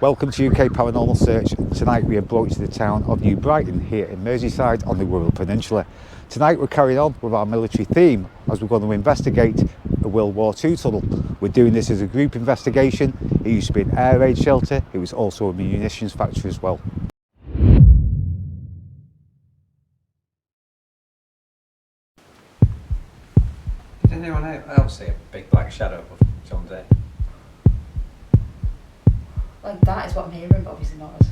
Welcome to UK Paranormal Search. Tonight we are brought to the town of New Brighton here in Merseyside on the Wirral Peninsula. Tonight we're carrying on with our military theme as we're going to investigate a World War II tunnel. We're doing this as a group investigation. It used to be an air raid shelter. It was also a munitions factory as well. Did anyone else see a big black shadow of John's head? Like that is what I'm hearing, but obviously not us.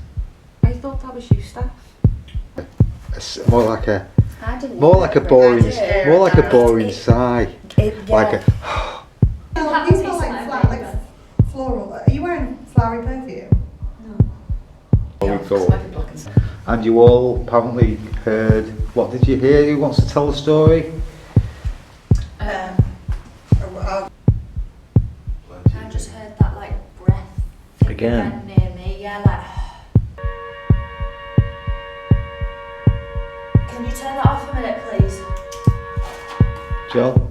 I thought that was you, Steph. More like a boring sigh. Like a. You smell like floral. Are you wearing flowery perfume? And you all apparently heard. What did you hear? Who wants to tell the story? I just heard that like breath thing Again? near me. Yeah, like. Can you turn that off a minute, please? John?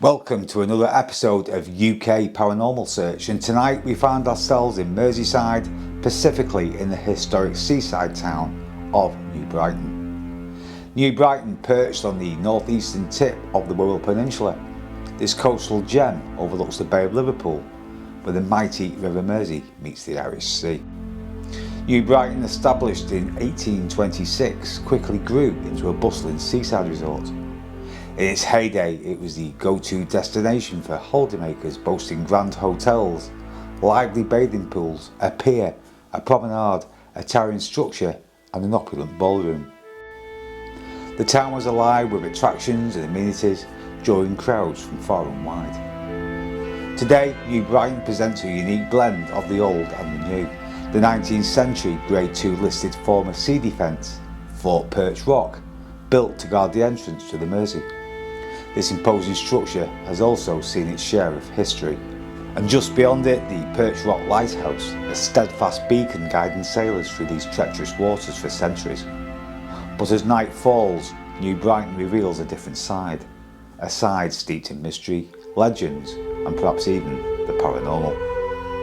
Welcome to another episode of UK Paranormal Search, and tonight we find ourselves in Merseyside, specifically in the historic seaside town of New Brighton. New Brighton, perched on the northeastern tip of the Wirral Peninsula, this coastal gem overlooks the Bay of Liverpool, where the mighty River Mersey meets the Irish Sea. New Brighton, established in 1826, quickly grew into a bustling seaside resort. In its heyday, it was the go-to destination for holidaymakers, boasting grand hotels, lively bathing pools, a pier, a promenade, a towering structure and an opulent ballroom. The town was alive with attractions and amenities, drawing crowds from far and wide. Today, New Brighton presents a unique blend of the old and the new. The 19th century Grade II listed former sea defence, Fort Perch Rock, built to guard the entrance to the Mersey. This imposing structure has also seen its share of history, and just beyond it, the Perch Rock Lighthouse, a steadfast beacon guiding sailors through these treacherous waters for centuries. But as night falls, New Brighton reveals a different side, a side steeped in mystery, legends, and perhaps even the paranormal.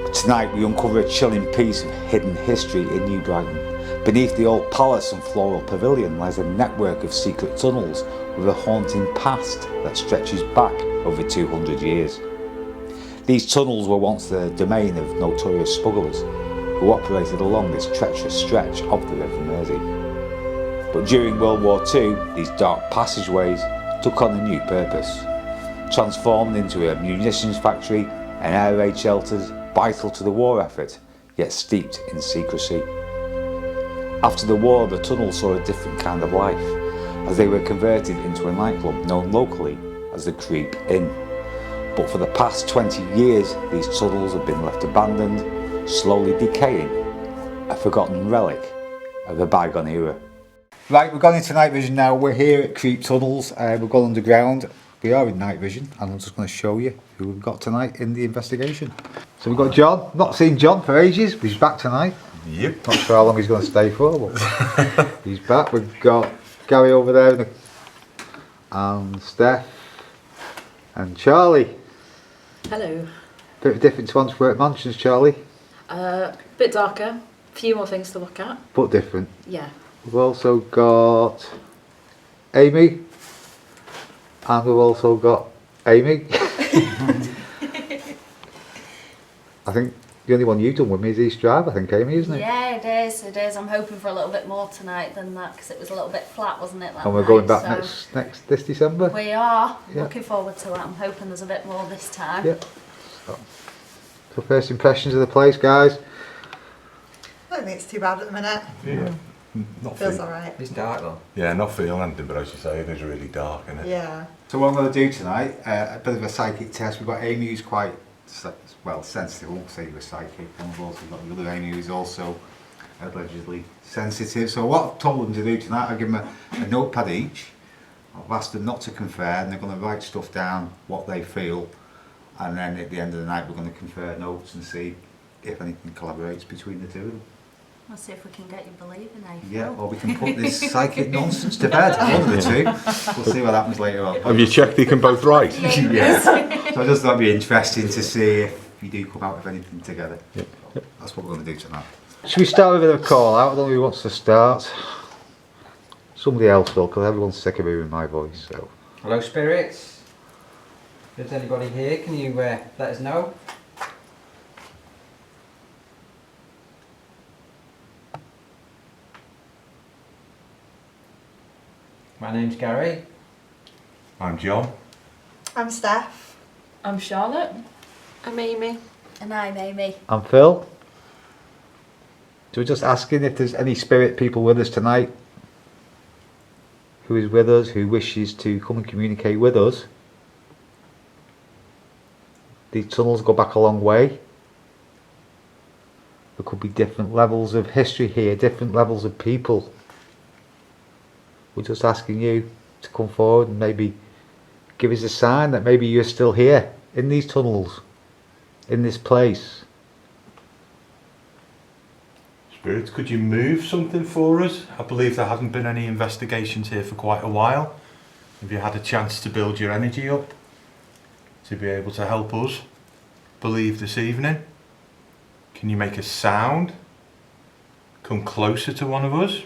But tonight we uncover a chilling piece of hidden history in New Brighton. Beneath the old palace and floral pavilion lies a network of secret tunnels with a haunting past that stretches back over 200 years. These tunnels were once the domain of notorious smugglers who operated along this treacherous stretch of the River Mersey. But during World War II, these dark passageways took on a new purpose. Transformed into a munitions factory and air raid shelters vital to the war effort, yet steeped in secrecy. After the war, the tunnels saw a different kind of life, as they were converted into a nightclub known locally as the Creep Inn. But for the past 20 years, these tunnels have been left abandoned, slowly decaying, a forgotten relic of a bygone era. Right, we've gone into night vision now. We're here at Creep Tunnels. We've gone underground. We are in night vision, and I'm just going to show you who we've got tonight in the investigation. So we've got John. Not seen John for ages, but he's back tonight. Yep. Not sure how long he's going to stay for, but he's back. We've got Gary over there and Steph and Charlie. Hello. Bit of different to Antwerp Mansions, Charlie. Bit darker. Few more things to look at. But different. Yeah. We've also got Amy. And we've also got Amy. I think The only one you've done with me is East Drive, I think, Amy, isn't it? Yeah, it is. It is. I'm hoping for a little bit more tonight than that because it was a little bit flat, wasn't it? That And we're night, going back so this December. we are Yeah. looking forward to it. I'm hoping there's a bit more this time. Yeah. So first impressions of the place, guys. I don't think it's too bad at the minute. Yeah. Not Feels feel- alright. It's dark though. Yeah, not feeling anything, but as you say, it is really dark, isn't it? Yeah. So what I'm going to do tonight, a bit of a psychic test. We've got Amy who's quite, sensitive. I won't say you're a psychic. And we've also got the other Amy who's also allegedly sensitive. So what I've told them to do tonight, I'll give them a notepad each. I've asked them not to confer, and they're going to write stuff down, what they feel. And then at the end of the night, we're going to confer notes and see if anything collaborates between the two of them. We'll see if we can get you believing, eh? Yeah, or we can put this psychic nonsense to bed, one of the two. We'll see what happens later on. Have you checked they can both write? Yeah. So I just thought it'd be interesting to see if you do come out with anything together. Yep. That's what we're going to do tonight. Should we start with a call out? I don't know who wants to start. Somebody else will, because everyone's sick of hearing my voice. So. Hello, spirits. If there's anybody here, can you let us know? My name's Gary. I'm John. I'm Steph. I'm Charlotte. I'm Amy. And I'm Amy. I'm Phil. So we're just asking if there's any spirit people with us tonight who is with us, who wishes to come and communicate with us. These tunnels go back a long way. There could be different levels of history here, different levels of people. We're just asking you to come forward and maybe give us a sign that maybe you're still here, in these tunnels, in this place. Spirits, could you move something for us? I believe there hasn't been any investigations here for quite a while. Have you had a chance to build your energy up to be able to help us believe this evening? Can you make a sound? Come closer to one of us?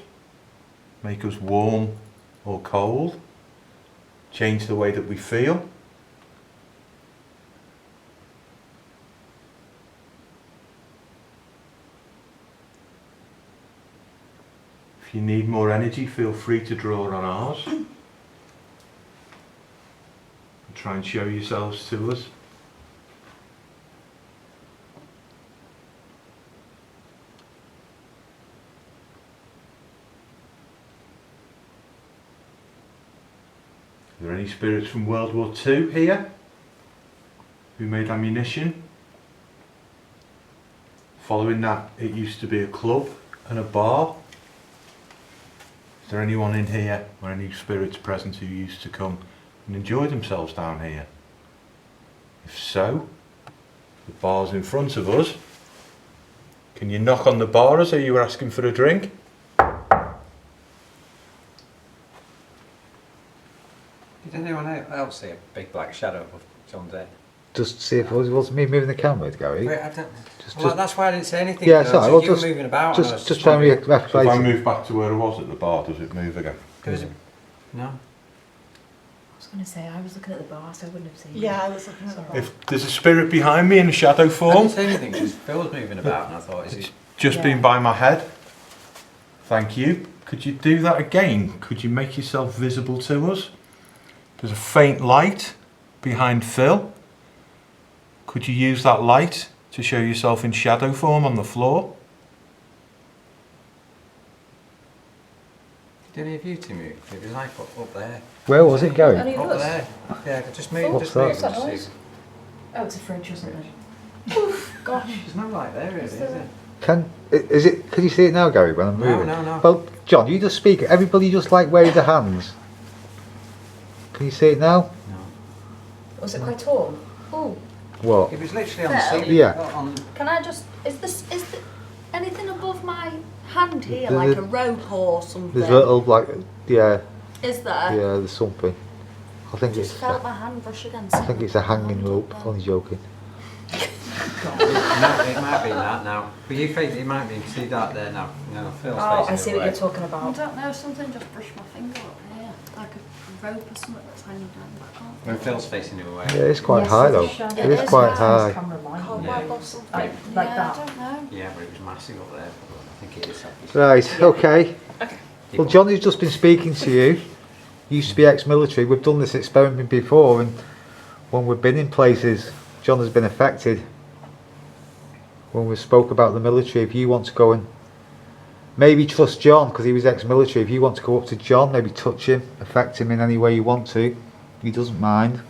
Make us warm or cold? Change the way that we feel? If you need more energy, feel free to draw on ours. And try and show yourselves to us. Are there any spirits from World War II here who made ammunition? Following that, it used to be a club and a bar. Is there anyone in here or any spirits present who used to come and enjoy themselves down here? If so, the bar's in front of us. Can you knock on the bar as though you were asking for a drink? Did anyone else see a big black shadow of John's head? Just see if it was me moving the camera, Gary. Wait, I don't. Just- Well, just- that's why I didn't say anything. Yeah, though, sorry, so well, you were just- moving about. and I was Just try and wondering- So if I replace. move back to where I was at the bar, does it move again? There was a- No. I was going to say, I was looking at the bar, so I wouldn't have seen Yeah, I was looking at the bar. If there's a spirit behind me in a shadow I form, didn't say anything because Phil was moving about, and I thought, is it's he? just Yeah. been by my head. Thank you. Could you do that again? Could you make yourself visible to us? There's a faint light behind Phil. Could you use that light to show yourself in shadow form on the floor? Did any of you two move? It was like up there. Where was it going? Any of Up us? there. Yeah, just move. What's Just that? move. What's that and noise? just see. Oh, it's a fridge or something. Gosh. There's no light there, really, is there? Can you see it now, Gary, when I'm No, moving? no, no. Well, John, you just speak. Everybody just like wave their hands. Can you see it now? No. Was it quite tall? Oh, What? It was literally on the Phil? ceiling. Yeah. On, can I just, is the, anything above my hand here, There's like a- a rope or something? There's a little, like, yeah, Is there? yeah, there's something. I think Just it's, felt my hand brush against I think it's a hanging rope. I'm only joking. no, it might be that now. But you think it might be. See that there now? No, Phil's Oh, facing I see the what way. you're talking I about. don't know, something just brushed my finger up here. Like a rope or something that's hanging down the back of. When Phil's facing the other way. Yeah, it's quite Yes, high there's though. a It shadow. is It quite is high. Cobweb or something. Like Yeah, that. I don't know. Yeah, but it was massive up there. But I think it is obviously. Right, okay. Okay. Well, Johnny's just been speaking to you. Used to be ex-military. We've done this experiment before, and when we've been in places, John has been affected. When we spoke about the military, if you want to go and maybe trust John, because he was ex-military, if you want to go up to John, maybe touch him, affect him in any way you want to, he doesn't mind.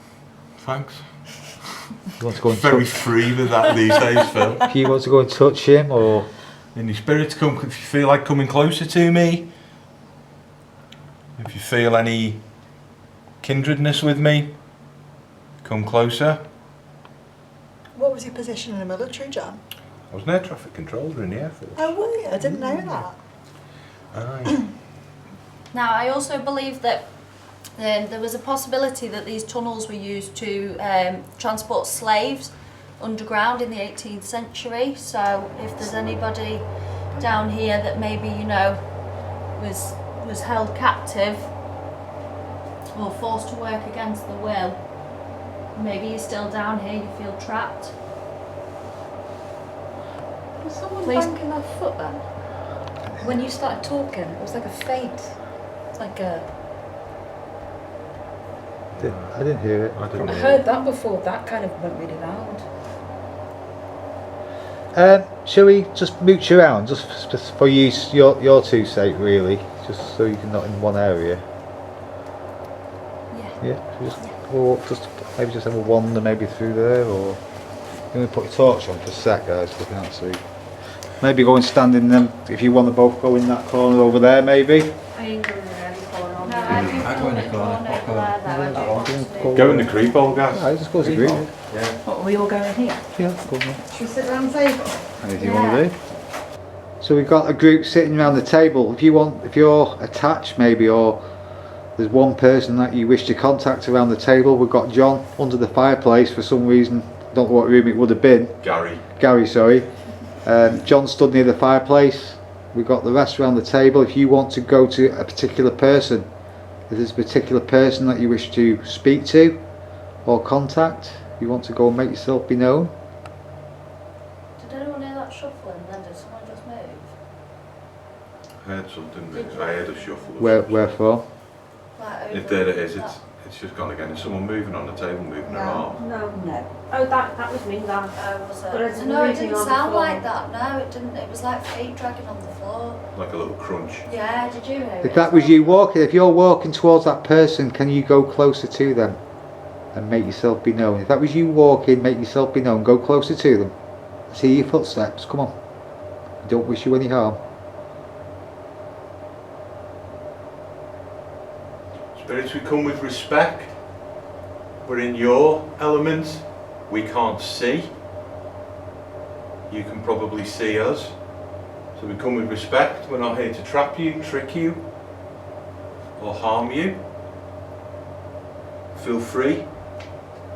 Thanks. If you want to go and Very touch, free with that these days, Phil. if you want to go and touch him, or In your spirit, come if you feel like coming closer to me. If you feel any kindredness with me, come closer. What was your position in the military, John? I was an air traffic controller in the Air Force. Oh, were you? I didn't know that. Aye. Now, I also believe that there was a possibility that these tunnels were used to transport slaves underground in the 18th century. So if there's anybody down here that maybe, you know, was held captive or forced to work against the will, maybe you're still down here, you feel trapped. Was someone Please. banking their foot then? When you started talking, it was like a faint. Like a. I didn't hear it. I didn't I hear heard that before. That kind of went really loud. Shall we just mooch around, just for your two sake, really, just so you can not in one area? Yeah. Yeah. Just walk, maybe just have a wander, maybe through there, or can we put your torch on for a sec, guys? So we can't see. Maybe go and stand in them. If you want to both go in that corner over there, maybe. I ain't going in any corner. No, I do I'd go in the corner. What corner? there, though. I do want to. Go in the creep hole, guys. I just go to green. Yeah. What, are we all going here? Yeah, go on. Should we sit around the table? Anything you want to do? So we've got a group sitting around the table. If you're attached maybe, or there's one person that you wish to contact around the table, we've got John under the fireplace for some reason. Don't know what room it would have been. Gary, sorry. John stood near the fireplace. We've got the rest around the table. If you want to go to a particular person, if there's a particular person that you wish to speak to or contact, you want to go and make yourself be known. Did anyone hear that shuffling then? Did someone just move? I heard something. I heard a shuffle. Where from? Like If over there it is, that- it's just gone again. Is someone moving on the table, moving their No. arm? No. Oh, that was me. That. Oh, was it? But it's No, it moving didn't on the sound floor. like that. No, it didn't. It was like feet dragging on the floor. Like a little crunch. Yeah, did you hear it? If that was you walking, if you're walking towards that person, can you go closer to them and make yourself be known? If that was you walking, make yourself be known, go closer to them. See your footsteps, come on. I don't wish you any harm. Spirits, we come with respect. We're in your element. We can't see. You can probably see us. So we come with respect. We're not here to trap you, trick you, or harm you. Feel free.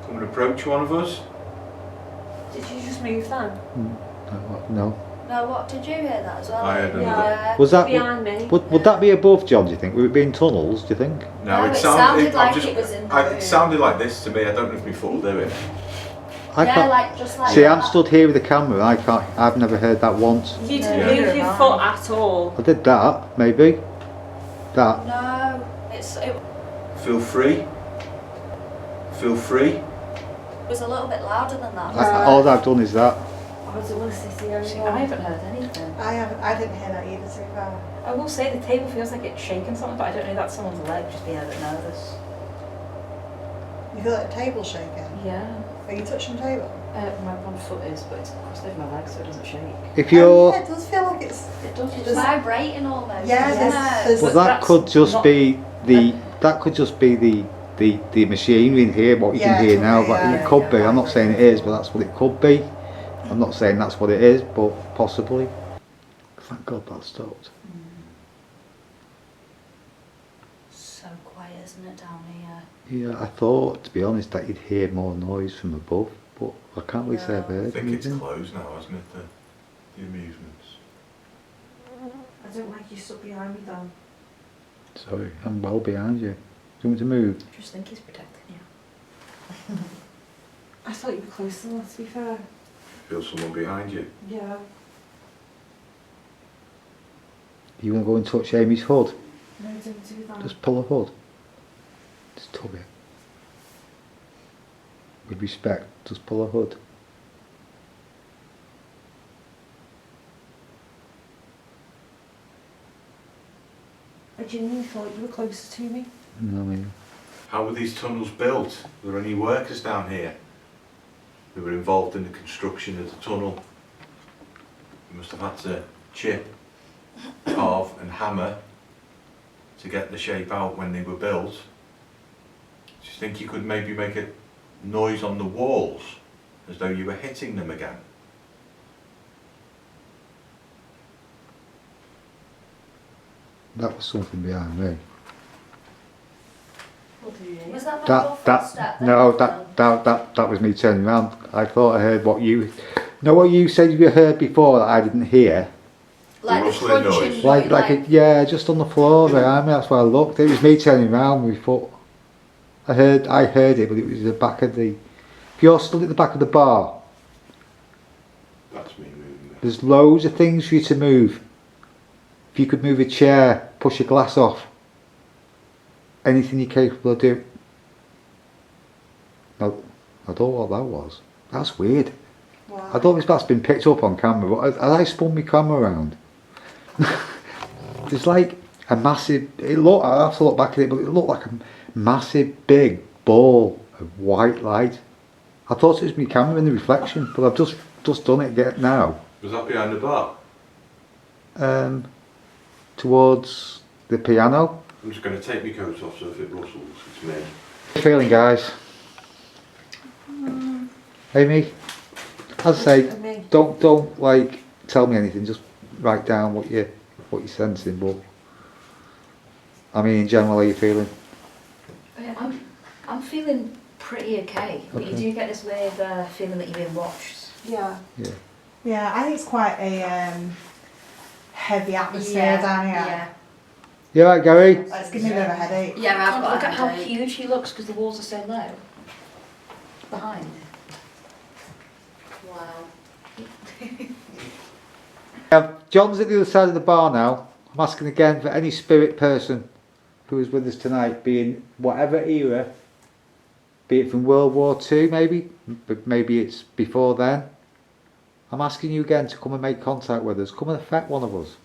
Come and approach one of us. Did you just move then? No. No, what? Did you hear that as well? I heard another. Yeah. Was that, Behind me. would that be above John, do you think? Would it be in tunnels, do you think? No, it sounded like it was in the room. It sounded like this to me. I don't know if my foot will do it. I Yeah, can't. like just like See, that. I'm stood here with the camera, I've never heard that once. You didn't didn't move move your foot at all. I did that, maybe. That. No, it Feel free. Feel free. was a little bit louder than that. All I've done is that. I haven't heard anything. I didn't hear that either, to be fair. I will say the table feels like it's shaking something, but I don't know that's someone's leg just being a bit nervous. You feel like the table shaking? Yeah. Are you touching the table? My one foot is, but it's crossed over my leg so it doesn't shake. If Oh, you're, yeah, it does feel like it's... It does. It's Does- vibrating almost. Yeah, isn't there's- it? well, But that could that's just not- be the machinery in here, what you Yeah, can it hear could now, be, but yeah, it could yeah, be. I'm not saying it is, but that's what it could be. I'm not saying that's what it is, but possibly. Thank God that stopped. So quiet, isn't it, down here? Yeah, I thought, to be honest, that you'd hear more noise from above, but I can't really say I've I heard think it's anything. closed now, hasn't it? The amusements. I don't like you stuck behind me though. Sorry, I'm well behind you. Do you want me to move? I just think he's protecting you. I thought you were closer than that, to be fair. Feel someone behind you. Yeah. You want to go and touch Amy's hood? No, don't do that. Just pull her hood. Just tug it. With respect, just pull her hood. I genuinely thought you were closer to me. No, I mean, How were these tunnels built? Were there any workers down here who were involved in the construction of the tunnel? You must have had to chip, carve and hammer to get the shape out when they were built. Do you think you could maybe make a noise on the walls as though you were hitting them again? that was something behind me. Was that my footstep? No, that was me turning around. I thought I heard what you, know what you said you heard before that I didn't hear? Like the rustling crunching noise. Like yeah, just on the floor behind me. That's why I looked. It was me turning around. We thought I heard it, but it was the back of the. If you're stood at the back of the bar, That's me moving. there's loads of things for you to move. If you could move a chair, push a glass off, anything you're capable of doing. No, I don't know what that was. That's weird. Wow. I don't know if that's been picked up on camera, but as I spun my camera around, there's like a massive, I have to look back at it, but it looked like a massive big ball of white light. I thought it was my camera in the reflection, but I've just done it again now. Was that behind the bar? Towards the piano. I'm just going to take my coat off so if it rustles, it's me. How you feeling, guys? Amy? As I say, Me. don't like tell me anything, just write down what you're sensing, but I mean in general how you feeling? I'm feeling pretty okay, but you Okay. do get this weird feeling that you're being watched. Yeah. Yeah. Yeah, I think it's quite a heavy atmosphere down here. Yeah. You alright, Gary? It's giving me a bit of a headache. Yeah, I've God, got look a at how headache. huge he looks because the walls are so low. Behind. Wow. John's at the other side of the bar now. I'm asking again for any spirit person who is with us tonight, be in whatever era, be it from World War II maybe, but maybe it's before then. I'm asking you again to come and make contact with us. Come and affect one of us.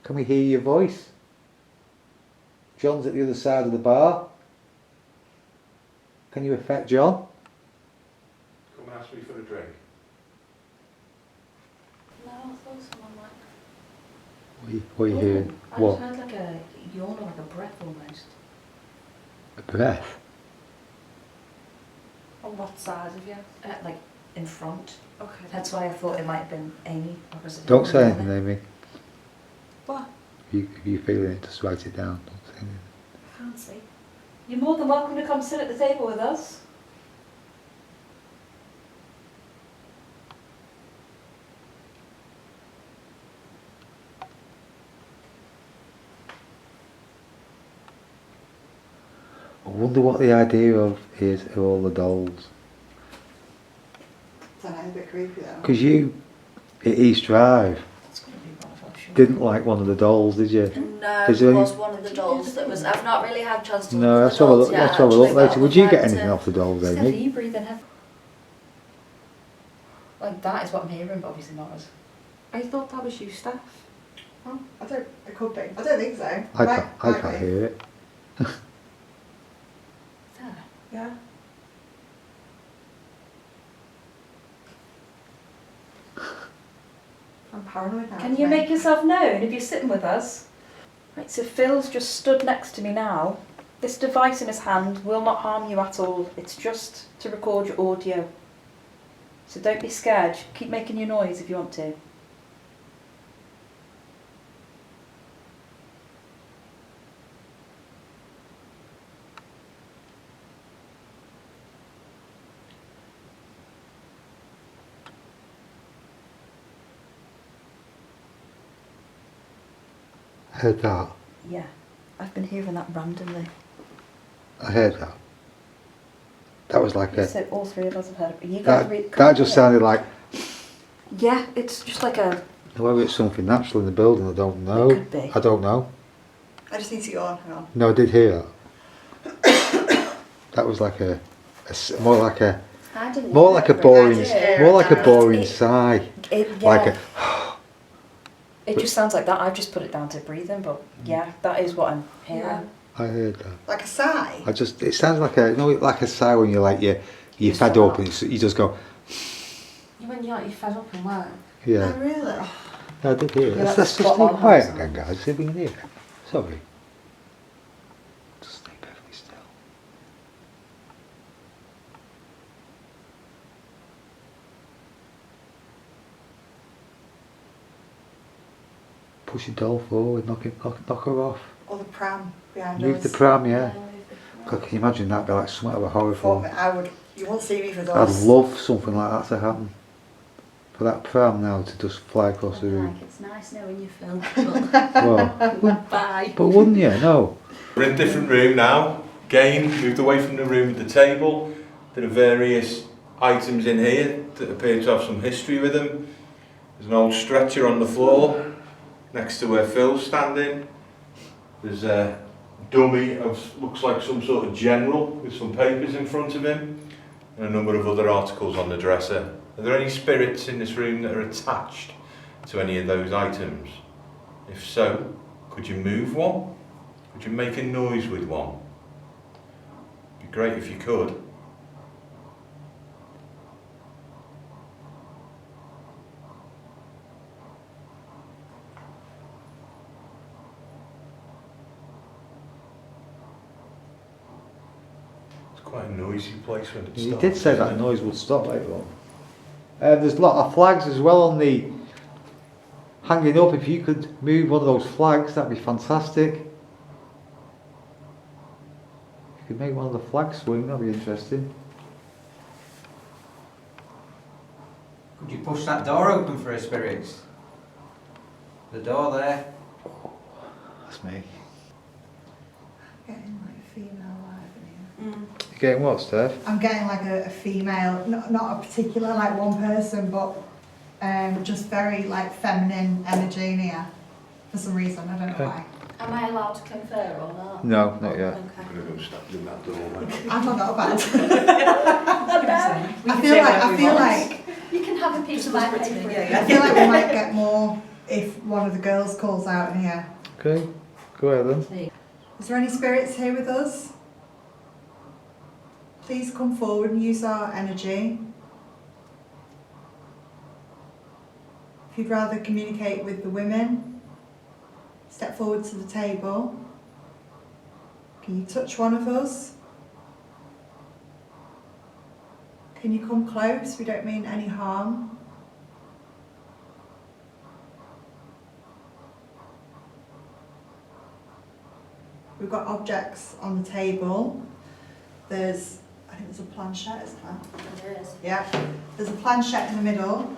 Can we hear your voice? John's at the other side of the bar. Can you affect John? Come and ask me for a drink. No, I thought someone like. What are you hearing? I What? just heard like a yawn or like a breath almost. A breath? On what side of you? Like in front. Okay. That's why I thought it might have been Amy. Don't say anything, Amy. What? If you feeling it, just write it down. Don't say anything. I can't see. You're more than welcome to come sit at the table with us. I wonder what the idea of is of all the dolls. Don't know, a bit creepy though. Because you, at East Drive, It's going to be one of us. Sure. didn't like one of the dolls, did you? No, Is there there any- was one of the dolls that was. I've not really had a chance to No, look let's at have the a dolls look. yet, Let's have a look actually, later. but Would you I'd get like anything to- off the dolls, Just have Amy? you breathing heavy. Like that is what I'm hearing, but obviously not us. I thought that was you, Steph. Oh, I don't. It could be. I don't think so. I can't hear it. There. Yeah. I'm paranoid now. Can you make yourself known if you're sitting with us? Right, so Phil's just stood next to me now. This device in his hand will not harm you at all. It's just to record your audio. So don't be scared. Keep making your noise if you want to. Heard that. Yeah, I've been hearing that randomly. I heard that. That was like a... So all three of us have heard it. You guys That just sounded like... Yeah, it's just like a... Whether it's something natural in the building, I don't know. It could be. I don't know. I just need to go on, hang on. No, I did hear that. That was like more like a boring sigh. Like a... It just sounds like that. I've just put it down to breathing, but yeah, that is what I'm hearing. I heard that. Like a sigh? It sounds like like a sigh when you're fed up and you just go... When you're fed up and work. Yeah. Oh, really? No, I did hear it. Yeah, Let's that's just spot stay on, quiet Hamza. again, guys. See if we can hear it. Sorry. Just stay perfectly still. Push your doll forward, knock her off. Or the pram behind Move us. the pram, yeah. God, can you imagine that? Be like something of a horror film. You won't see me for I'd those. love something like that to happen. For that pram now to just fly across the room. It's nice knowing you, Phil. Well, Bye. but wouldn't you? No. We're in a different room now. Again, moved away from the room with the table. There are various items in here that appear to have some history with them. There's an old stretcher on the floor next to where Phil's standing. There's a dummy of looks like some sort of general with some papers in front of him and a number of other articles on the dresser. Are there any spirits in this room that are attached to any of those items? If so, could you move one? Could you make a noise with one? It'd be great if you could. It's quite a noisy place when it starts. You did say that noise would stop later on. There's a lot of flags as well on the hanging up. If you could move one of those flags, that'd be fantastic. If you could make one of the flags swing, that'd be interesting. Could you push that door open for her spirits? The door there. That's me. Getting like a female vibe in here. You getting what, Steph? I'm getting like a female, not a particular like one person, but just very like feminine energy in here for some reason. I don't know Okay. why. Am I allowed to confer or not? No, not yet. Okay. I'm going to go stand in that doorway. I'm not bad. We I can feel say like whatever we want. You can have a piece of my paper. I feel like we might get more if one of the girls calls out in here. Okay, go ahead then. Is there any spirits here with us? Please come forward and use our energy. If you'd rather communicate with the women, step forward to the table. Can you touch one of us? Can you come close? We don't mean any harm. We've got objects on the table. I think there's a planchette, isn't there? It is. Yeah, there's a planchette in the middle.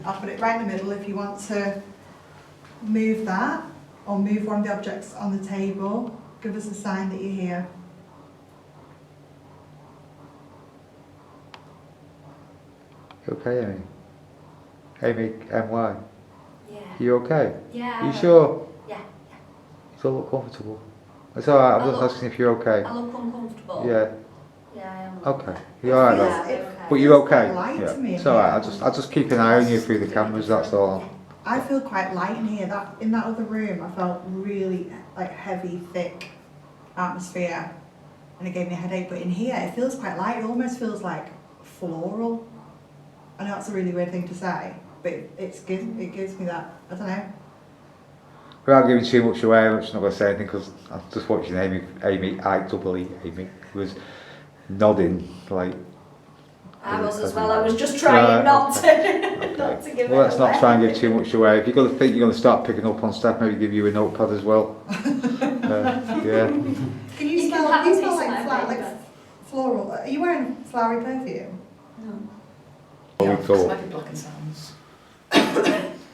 I'll put it right in the middle if you want to move that or move one of the objects on the table. Give us a sign that you're here. You okay, Amy? Amy, MY. Yeah. You okay? Yeah. You sure? Yeah. You don't look comfortable. It's alright, I'm just asking if you're okay. I look uncomfortable. Yeah. Yeah, I am. Okay. You alright Yeah, then? okay. But you're It feels okay? quite light Yeah. to me It's in alright, here. I'll just keep an eye on you through the cameras, that's all. I feel quite light in here. In that other room, I felt really like heavy, thick atmosphere, and it gave me a headache. But in here, it feels quite light. It almost feels like floral. I know that's a really weird thing to say, but it gives me that. I don't know. Without giving too much away, I'm just not going to say anything because I'm just watching Amy, Amy was nodding like... I was as well. I was just trying not to, not to give Well, it let's not away. try and give too much away. If you're going to think you're going to start picking up on stuff, maybe give you a notepad as well. Yeah. Can you You smell? can have You a smell piece of like my like paper. floral. Are you wearing flowery perfume? No. What we It thought. might be blocking sounds.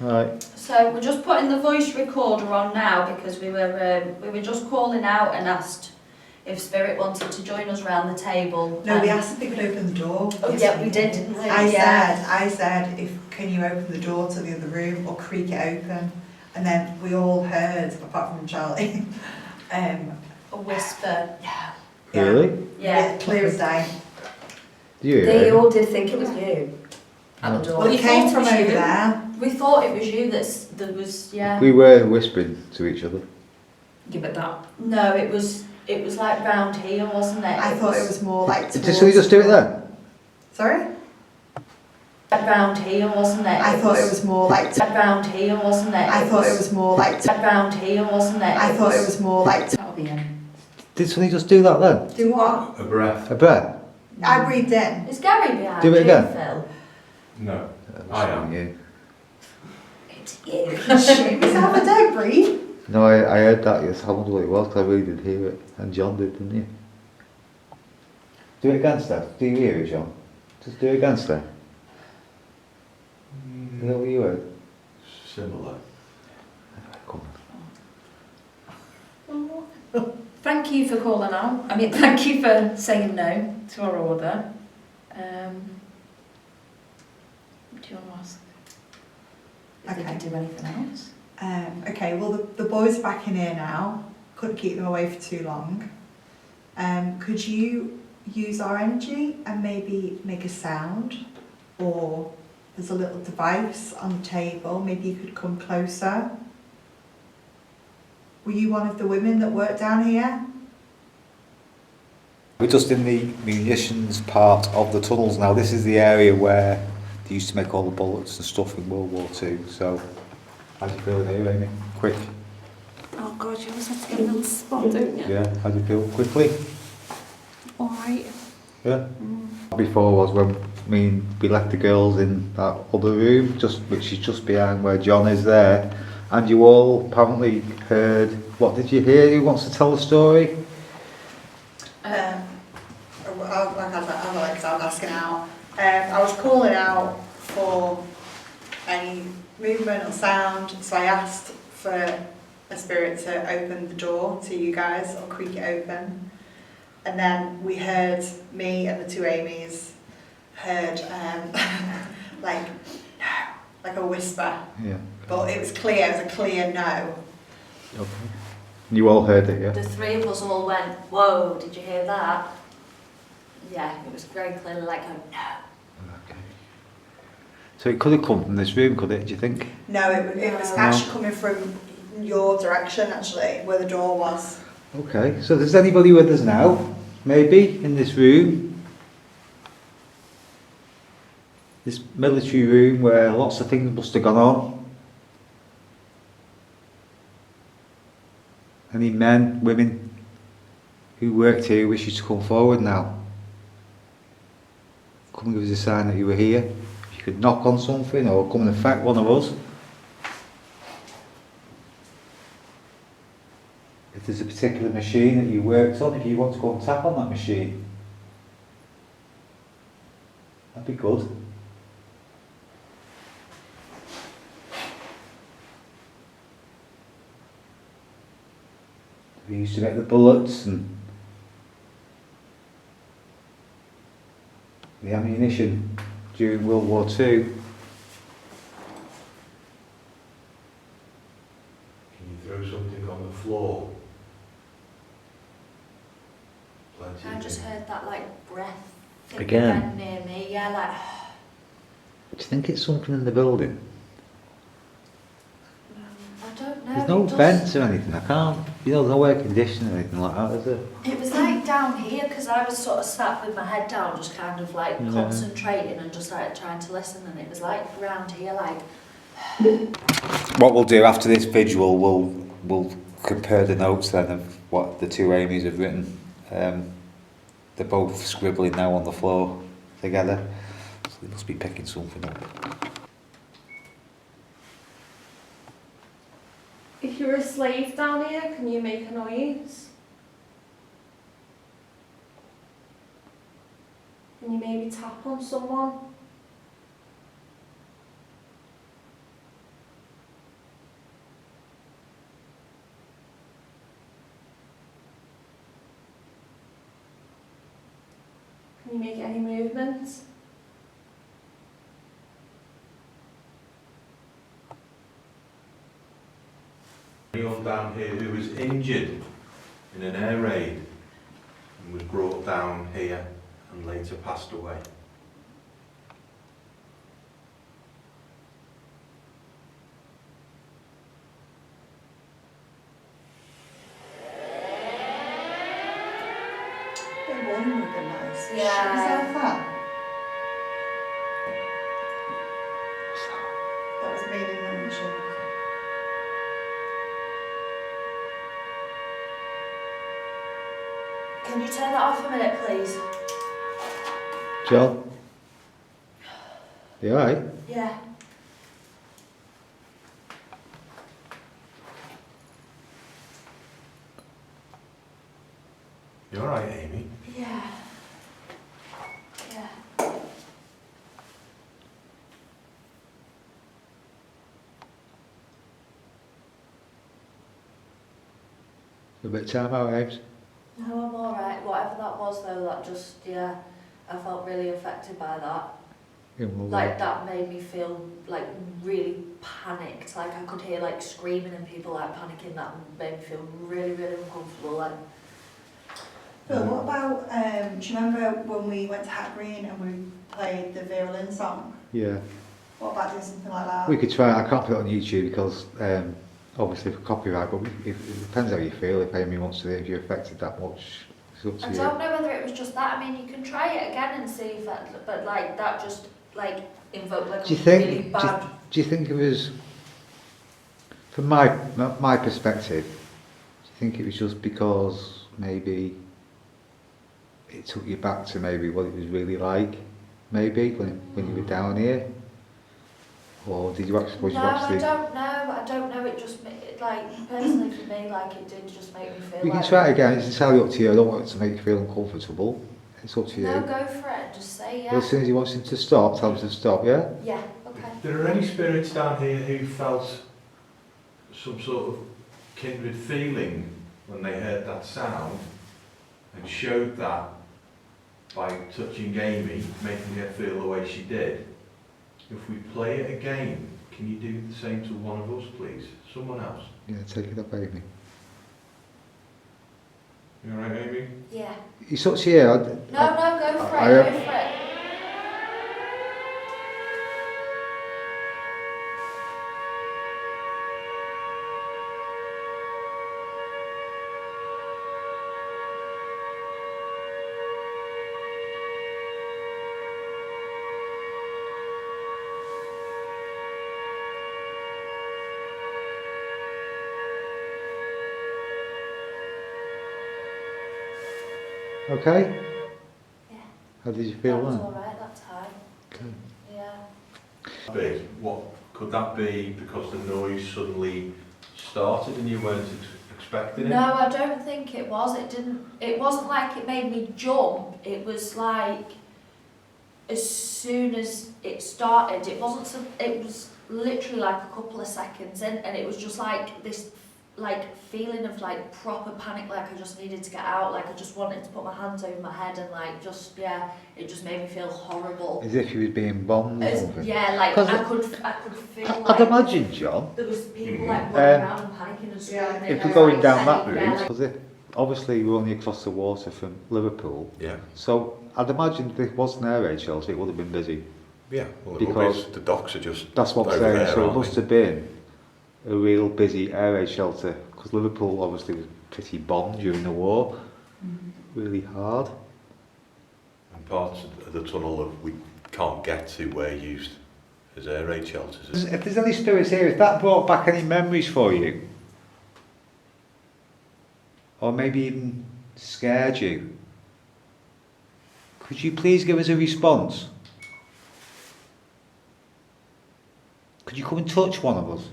Right. So we're just putting the voice recorder on now because we were just calling out and asked if Spirit wanted to join us around the table. No, we asked if they could open the door. Oh Yes, yeah, we did, didn't we? I said, can you open the door to the other room or creak it open? And then we all heard, apart from Charlie, A whisper. Really? Yeah. clear as day. Do you hear They it? all did think it was you at the door. Well, We it came thought it from was over you. there. We thought it was you that was, yeah. We were whispering to each other. Yeah, but that. No, it was like round here, wasn't it? I thought it was more like. Did somebody just do it then? Sorry? Like round here, wasn't it? I thought it was more like. Like round here, wasn't it? I thought it was more like. Like round here, wasn't it? I thought it was more like. That'll be in. Did somebody just do that then? Do what? A breath. A breath? I breathed in. Is Gary behind Do it you, again. Phil? No. I am. You. It's you. Shoot myself, I don't breathe. No, I heard that, yes. I wonder what it was because I really did hear it. And John did, didn't you? Do it again, Steph. Do you hear it, John? Just do it again, Steph. You know what you heard? Similar. Come Thank you for calling out. I mean, thank you for saying no to our order. Do you want to ask if they Okay. can do anything else? Okay, well the boys are back in here now. Couldn't keep them away for too long. Could you use our energy and maybe make a sound? Or there's a little device on the table, maybe you could come closer. Were you one of the women that worked down here? We're just in the munitions part of the tunnels now. This is the area where they used to make all the bullets and stuff in World War II. So, how do you feel here, Amy? Quick. Oh God, you always have to get a little spot, don't you? Yeah, how do you feel? Quickly? Alright. Yeah. Before was when we left the girls in that other room, which is just behind where John is there, and you all apparently heard. What did you hear? Who wants to tell the story? I was asking out. I was calling out for any movement or sound, so I asked for a spirit to open the door to you guys or creak it open. And then we heard, me and the two Amy's heard like a whisper, Yeah. but it was clear, it was a clear no. Okay. You all heard it, yeah? The three of us all went, whoa, did you hear that? Yeah, it was very clearly like a no. Okay. So it could have come from this room, could it, do you think? No, it was No. actually coming from your direction, actually, where the door was. Okay, so there's anybody with us now, maybe, in this room? This military room where lots of things must have gone on. Any men, women who worked here wish you to come forward now? Come and give us a sign that you were here. If you could knock on something or come and affect one of us. If there's a particular machine that you worked on, if you want to go and tap on that machine, that'd be good. We used to make the bullets and the ammunition during World War II. Can you throw something on the floor? Plenty I of just things. heard that like breath thing Again? near me. Yeah, like Do you think it's something in the building? I don't know. There's no it does- vents or anything, I can't, there's no air conditioning or anything like that, is there? It was like down here because I was sort of sat with my head down, just kind of like Yeah. concentrating and just like trying to listen, and it was like round here, like. What we'll do after this vigil, we'll compare the notes then of what the two Amy's have written. They're both scribbling now on the floor together, so they must be picking something up. If you're a slave down here, can you make a noise? Can you maybe tap on someone? Can you make any movements? Anyone down here who was injured in an air raid and was brought down here and later passed away? Bit of warning would have been nice. Yeah. Shut yourself up. That was made in London. Can you turn that off a minute, please? John? You alright? Yeah. You alright, Amy? Yeah. Yeah. A bit of time out, Ames? No, I'm alright. Whatever that was though, that just, yeah, I felt really affected by that. Yeah, well, Like that made me feel like really panicked. Like I could hear like screaming and people like panicking. That made me feel really, really uncomfortable. And Phil, what about, do you remember when we went to Hat Green and we played the Violin song? yeah. What about doing something like that? We could try. I can't put it on YouTube because obviously for copyright, but it depends how you feel. If Amy wants to, if you're affected that much, it's up to I you. don't know whether it was just that. I mean, you can try it again and see if that, but like that just like invoked like Do you a think? really bad. Do you think it was, from my perspective? Do you think it was just because maybe it took you back to maybe what it was really like, maybe when you were down here, or did you actually? No, I don't know. I don't know. It just like personally for me, like it did just make me feel. You can like, try it again. It's entirely up to you. I don't want it to make you feel uncomfortable. It's up to you. No, go for it. And just say yeah. Well, as soon as he wants him to stop, tell him to stop. Yeah. Yeah. Okay. There are any spirits down here who felt some sort of kindred feeling when they heard that sound and showed that by touching Amy, making her feel the way she did? If we play it again, can you do the same to one of us, please? Someone else. Yeah. Take it up, Amy. You alright, Amy? Yeah. It's up to you. No, go for I- it. Go for it. Okay. Yeah. How did you feel That was then? alright that time. Okay. Yeah. What could that be? Because the noise suddenly started and you weren't expecting it? No, I don't think it was. It didn't. It wasn't like it made me jump. It was like as soon as it started, it wasn't. It was literally like a couple of seconds in, and it was just like this, like feeling of like proper panic. Like I just needed to get out. Like I just wanted to put my hands over my head and like just it just made me feel horrible. As if you was being bombed or something. Yeah, like 'Cause I could feel. I'd like imagine, John, there was people like running around and panicking and screaming. if and we're going like, down that yeah, route, like- because obviously we're only across the water from Liverpool, Yeah. so I'd imagine if it was an air raid shelter, it would have been busy. Yeah. Well, Because the docks are just That's what I'm over saying, there, so it aren't must they? have been a real busy air raid shelter, because Liverpool obviously was pretty bombed during the war, really hard. And parts of the tunnel that we can't get to were used as air raid shelters. If there's any spirits here, if that brought back any memories for you, or maybe even scared you, could you please give us a response? Could you come and touch one of us?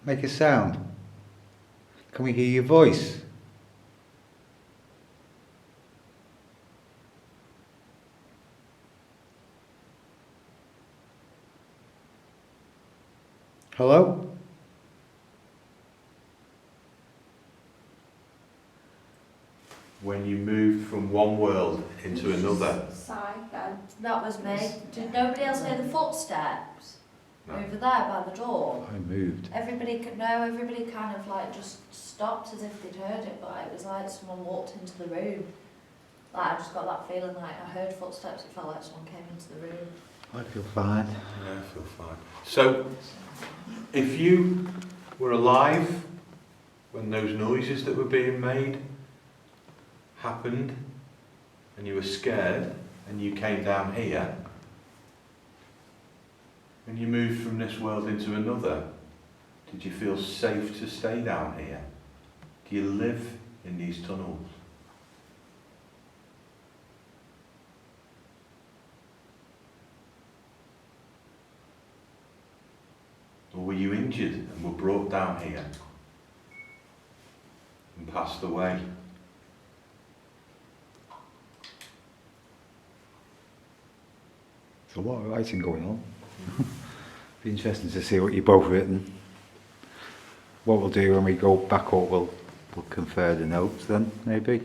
Make a sound. Can we hear your voice? Hello? when you moved from one world into another? Sigh then. That was me. Did nobody else hear the footsteps No. over there by the door? I moved. Everybody kind of like just stopped as if they'd heard it, but it was like someone walked into the room. Like I just got that feeling like I heard footsteps, it felt like someone came into the room. I feel fine. Yeah, I feel fine. So, if you were alive when those noises that were being made happened, and you were scared, and you came down here, and you moved from this world into another, did you feel safe to stay down here? Do you live in these tunnels? Or were you injured and were brought down here and passed away? There's a lot of writing going on. Be interesting to see what you've both written. What we'll do when we go back up, we'll confer the notes then, maybe.